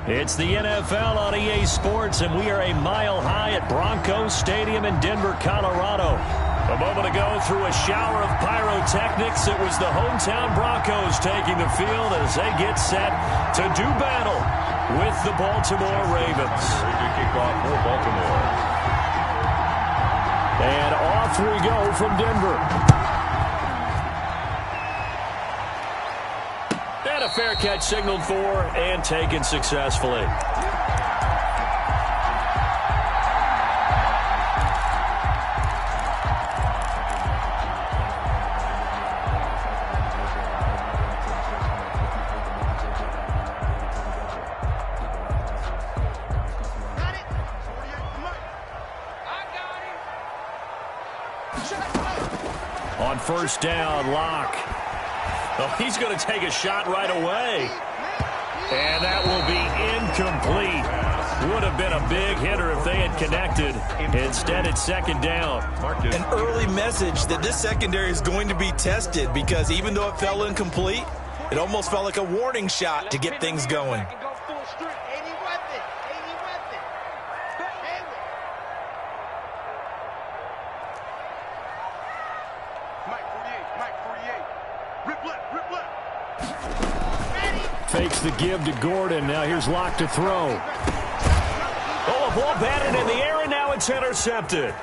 It's the NFL on EA Sports, and we are a mile high at Broncos Stadium in Denver, Colorado. A moment ago, through a shower of pyrotechnics, it was the hometown Broncos taking the field as they get set to do battle with the Baltimore Ravens. Kickoff for Baltimore. And off we go from Denver. And a fair catch signaled for and taken successfully. On first down, Locke. Oh, he's going to take a shot right away. And that will be incomplete. Would have been a big hitter if they had connected. Instead, it's second down. An early message that this secondary is going to be tested, because even though it fell incomplete, it almost felt like a warning shot to get things going. Fakes the give to Gordon. Now here's Locke to throw. Oh, a ball batted in the air, and now it's intercepted.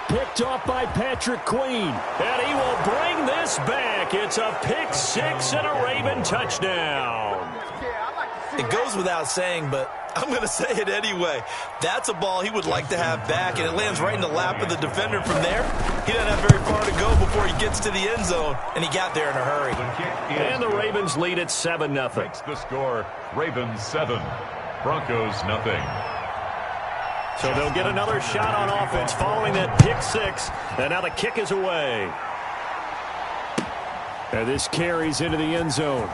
Picked off by Patrick Queen. And he will bring this back. It's a pick six and a Raven touchdown. It goes without saying, but I'm going to say it anyway. That's a ball he would like to have back, and it lands right in the lap of the defender from there. He doesn't have very far to go before he gets to the end zone, and he got there in a hurry. And the Ravens lead at 7-0. Makes the score, Ravens 7, Broncos nothing. So they'll get another shot on offense following that pick six, and now the kick is away. And this carries into the end zone.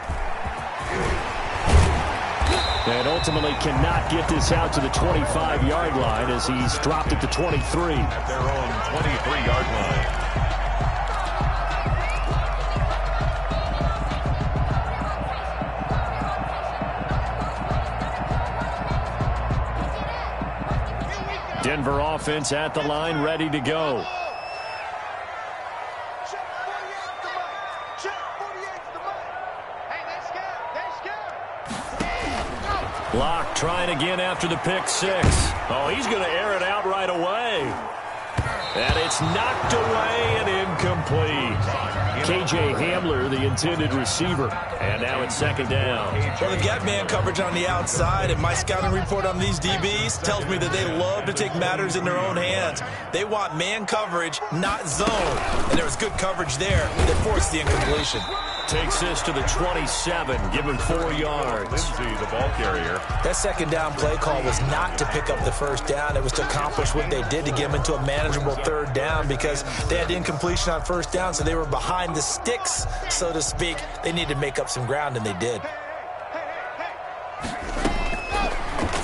And ultimately cannot get this out to the 25-yard line as he's dropped at the 23. At their own 23-yard line. Denver offense at the line, ready to go. Locke trying again after the pick six. Oh, he's going to air it out right away. And it's knocked away and incomplete. K.J. Hamler, the intended receiver. And now it's second down. Well, they've got man coverage on the outside, and my scouting report on these DBs tells me that they love to take matters in their own hands. They want man coverage, not zone. And there was good coverage there that forced the incompletion. Takes this to the 27, given 4 yards. Lindsey, the ball carrier. That second down play call was not to pick up the first down. It was to accomplish what they did to get them into a manageable third down, because they had the incompletion on first down, so they were behind the sticks, so to speak. They needed to make up some ground, and they did.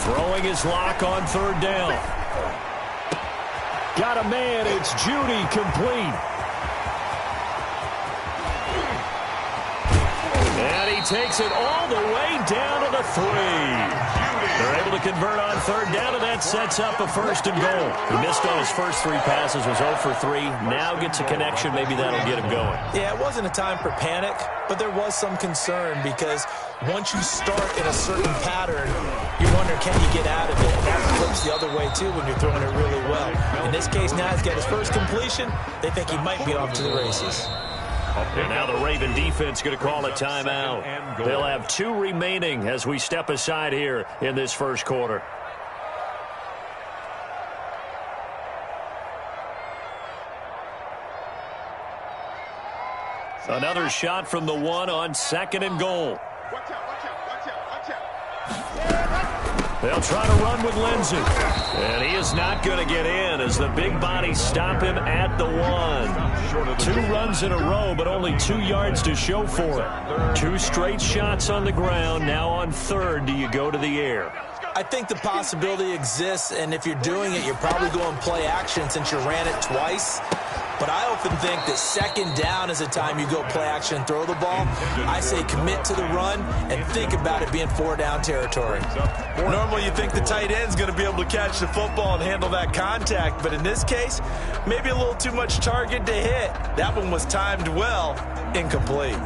Throwing his Locke on third down. Got a man. It's Judy, complete. And he takes it all the way down to the 3. They're able to convert on third down, and that sets up a first and goal. He missed on his first 3 passes, was 0 for 3. Now gets a connection. Maybe that'll get him going. Yeah, it wasn't a time for panic, but there was some concern, because once you start in a certain pattern, you wonder, can you get out of it? And that flips the other way, too, when you're throwing it really well. In this case, now he's got his first completion. They think he might be off to the races. And now the Raven defense going to call a timeout. They'll have 2 remaining as we step aside here in this first quarter. Another shot from the 1 on second and goal. They'll try to run with Lindsey. And he is not going to get in as the big bodies stop him at the 1. 2 runs in a row, but only 2 yards to show for it. 2 straight shots on the ground. Now on third, do you go to the air? I think the possibility exists, and if you're doing it, you're probably going play action since you ran it twice. But I often think that second down is a time you go play action and throw the ball. I say commit to the run and think about it being 4-down territory. Normally you think the tight end's going to be able to catch the football and handle that contact, but in this case, maybe a little too much target to hit. That one was timed well, incomplete.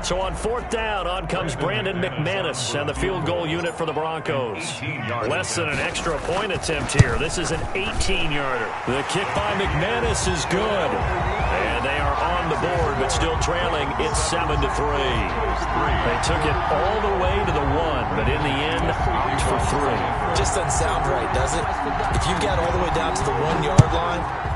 So on 4th down, on comes Brandon McManus and the field goal unit for the Broncos. Less than an extra point attempt here. This is an 18-yarder. The kick by McManus is good. And they are on the board, but still trailing. It's 7-3. They took it all the way to the 1, but in the end, opt for 3. Just doesn't sound right, does it? If you got all the way down to the 1-yard line,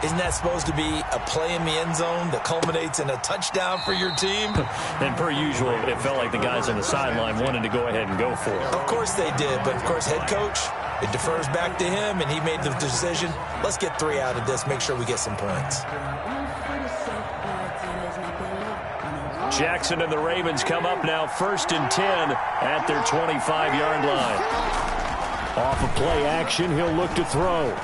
isn't that supposed to be a play in the end zone that culminates in a touchdown for your team? And per usual, it felt like the guys on the sideline wanted to go ahead and go for it. Of course they did, but of course head coach, it defers back to him, and he made the decision. Let's get 3 out of this, make sure we get some points. Jackson and the Ravens come up now 1st and 10 at their 25-yard line. Off of play action, he'll look to throw.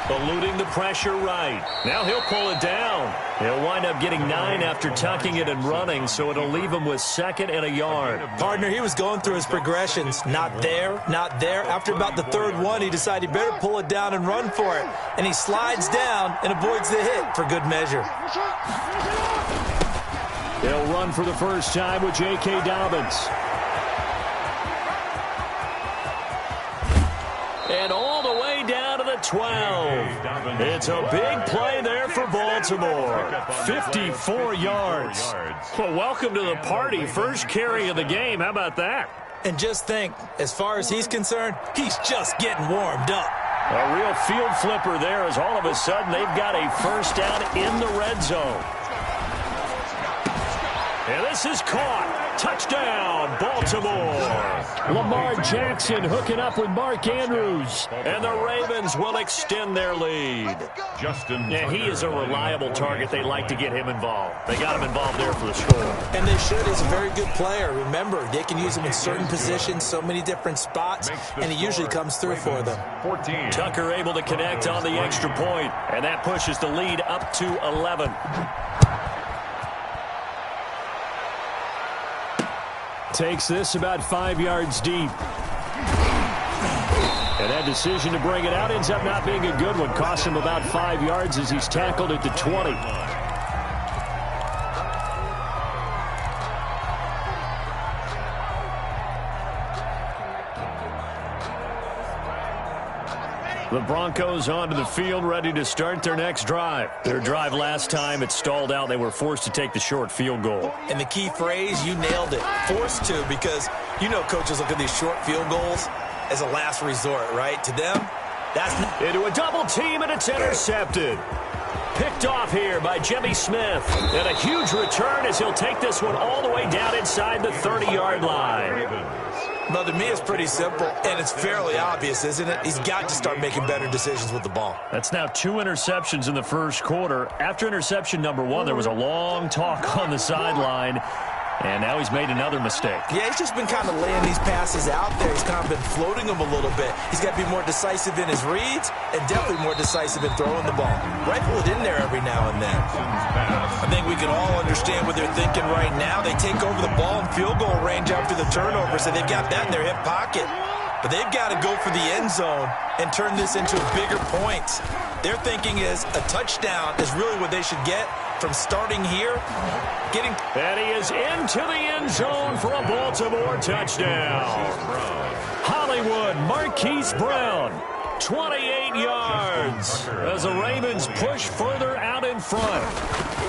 Eluding the pressure right. Now he'll pull it down. He'll wind up getting 9 after tucking it and running, so it'll leave him with 2nd and a yard. Partner, he was going through his progressions. Not there, not there. After about the 3rd one, he decided he better pull it down and run for it. And he slides down and avoids the hit for good measure. He'll run for the first time with J.K. Dobbins. And all the way down to the 12. It's a big play there for Baltimore. 54 yards. Well, welcome to the party. First carry of the game. How about that? And just think, as far as he's concerned, he's just getting warmed up. A real field flipper there as all of a sudden they've got a first down in the red zone. And this is caught. Touchdown, Baltimore. Lamar Jackson hooking up with Mark Andrews. And the Ravens will extend their lead. Yeah, he is a reliable target. They like to get him involved. They got him involved there for the score. And they should. He's a very good player. Remember, they can use him in certain positions, so many different spots, and he usually comes through for them. Tucker able to connect on the extra point, and that pushes the lead up to 11. Takes this about 5 yards deep. And that decision to bring it out ends up not being a good one. Costs him about 5 yards as he's tackled at the 20. The Broncos onto the field, ready to start their next drive. Their drive last time, it stalled out. They were forced to take the short field goal. And the key phrase, you nailed it. Forced to, because you know coaches look at these short field goals as a last resort, right? To them, that's not... Into a double team, and it's intercepted. Picked off here by Jimmy Smith. And a huge return as he'll take this one all the way down inside the 30-yard line. Well, to me, it's pretty simple, and it's fairly obvious, isn't it? He's got to start making better decisions with the ball. That's now 2 interceptions in the first quarter. After interception number 1, there was a long talk on the sideline. And now he's made another mistake. Yeah, he's just been kind of laying these passes out there. He's kind of been floating them a little bit. He's got to be more decisive in his reads and definitely more decisive in throwing the ball. Rifle it in there every now and then. I think we can all understand what they're thinking right now. They take over the ball in field goal range after the turnover, so they've got that in their hip pocket. But they've got to go for the end zone and turn this into bigger points. Their thinking is a touchdown is really what they should get from starting here. And he is into the end zone for a Baltimore touchdown. Hollywood Marquise Brown, 28 yards as the Ravens push further out in front.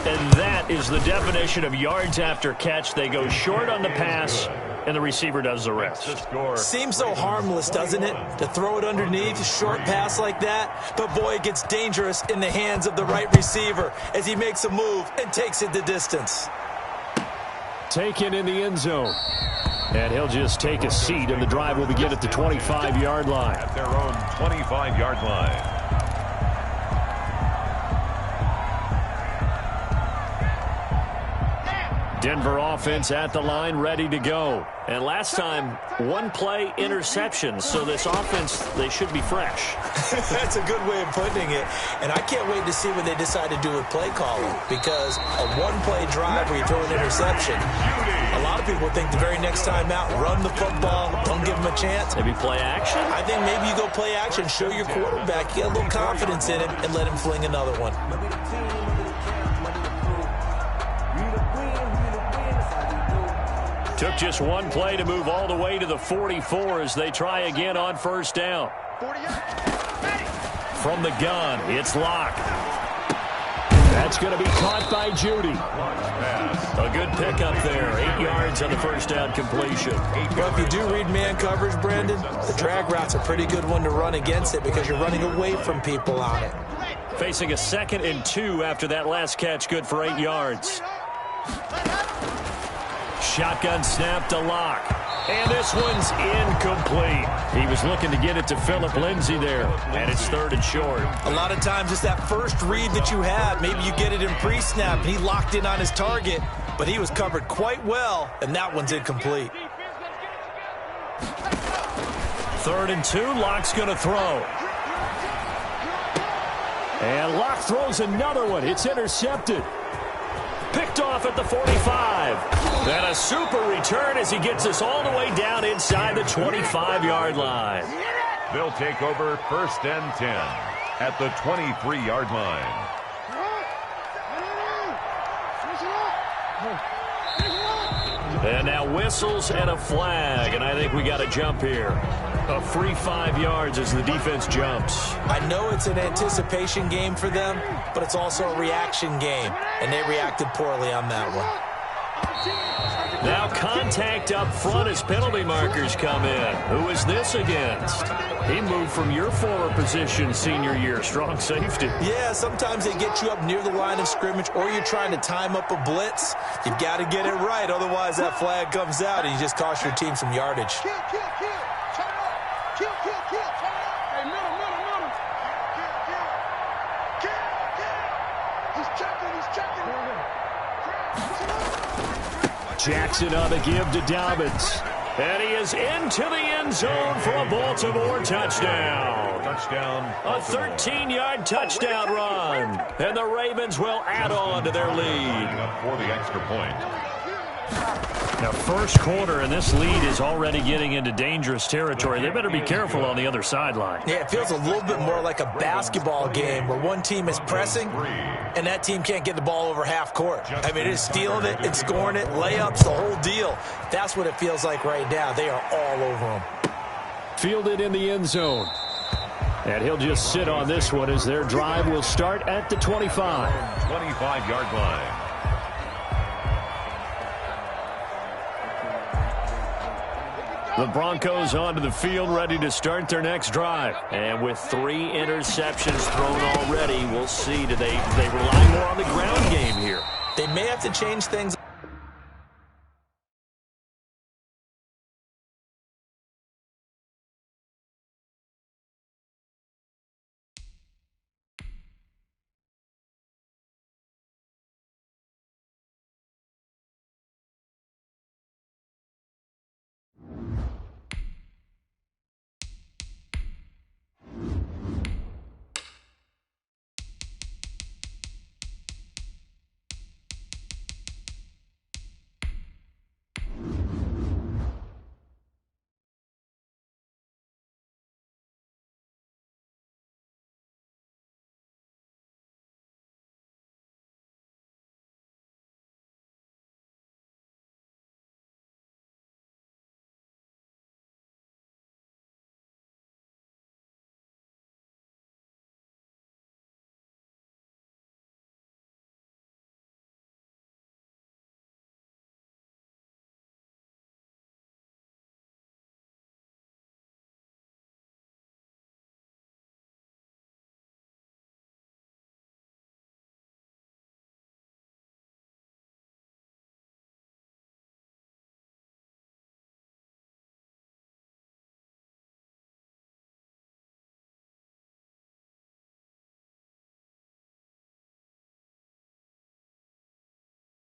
And that is the definition of yards after catch. They go short on the pass, and the receiver does the rest. Seems so harmless, doesn't it, to throw it underneath, a short pass like that? But, boy, it gets dangerous in the hands of the right receiver as he makes a move and takes it the distance. Taken in the end zone. And he'll just take a seat, and the drive will begin at the 25-yard line. At their own 25-yard line. Denver offense at the line, ready to go. And last time, one play interception. So this offense, they should be fresh. That's a good way of putting it. And I can't wait to see what they decide to do with play calling. Because a one-play drive where you throw an interception, a lot of people think the very next time out, run the football, don't give them a chance. Maybe play action? I think maybe you go play action, show your quarterback, get a little confidence in him, and let him fling another one. Took just one play to move all the way to the 44 as they try again on first down. From the gun, it's Locke. That's going to be caught by Judy. A good pickup there. 8 yards on the first down completion. Well, if you do read man coverage, Brandon, the drag route's a pretty good one to run against it because you're running away from people on it. Facing a 2nd and 2 after that last catch, good for 8 yards. Shotgun snap to Locke. And this one's incomplete. He was looking to get it to Phillip Lindsay there. And it's 3rd and short. A lot of times it's that first read that you had. Maybe you get it in pre-snap. He locked in on his target, but he was covered quite well, and that one's incomplete. 3rd and 2. Locke's going to throw. And Locke throws another one. It's intercepted. Picked off at the 45. And a super return as he gets us all the way down inside the 25-yard line. They'll take over 1st and 10 at the 23-yard line. And now whistles and a flag, and I think we got a jump here. A free 5 yards as the defense jumps. I know it's an anticipation game for them, but it's also a reaction game, and they reacted poorly on that one. Now contact up front as penalty markers come in. Who is this against? He moved from your former position senior year, strong safety. Yeah, sometimes they get you up near the line of scrimmage, or you're trying to time up a blitz. You've got to get it right, otherwise that flag comes out and you just cost your team some yardage. Jackson on the give to Dobbins. And he is into the end zone for a Baltimore touchdown. Touchdown. A 13-yard touchdown run. And the Ravens will add on to their lead. Up for the extra point. Now, first quarter, and this lead is already getting into dangerous territory. They better be careful on the other sideline. Yeah, it feels a little bit more like a basketball game where one team is pressing and that team can't get the ball over half court. I mean, it's stealing it, it's scoring it, layups, the whole deal. That's what it feels like right now. They are all over them. Fielded in the end zone. And he'll just sit on this one as their drive will start at the 25. 25-yard line. The Broncos onto the field, ready to start their next drive. And with 3 interceptions thrown already, we'll see. Do they rely more on the ground game here? They may have to change things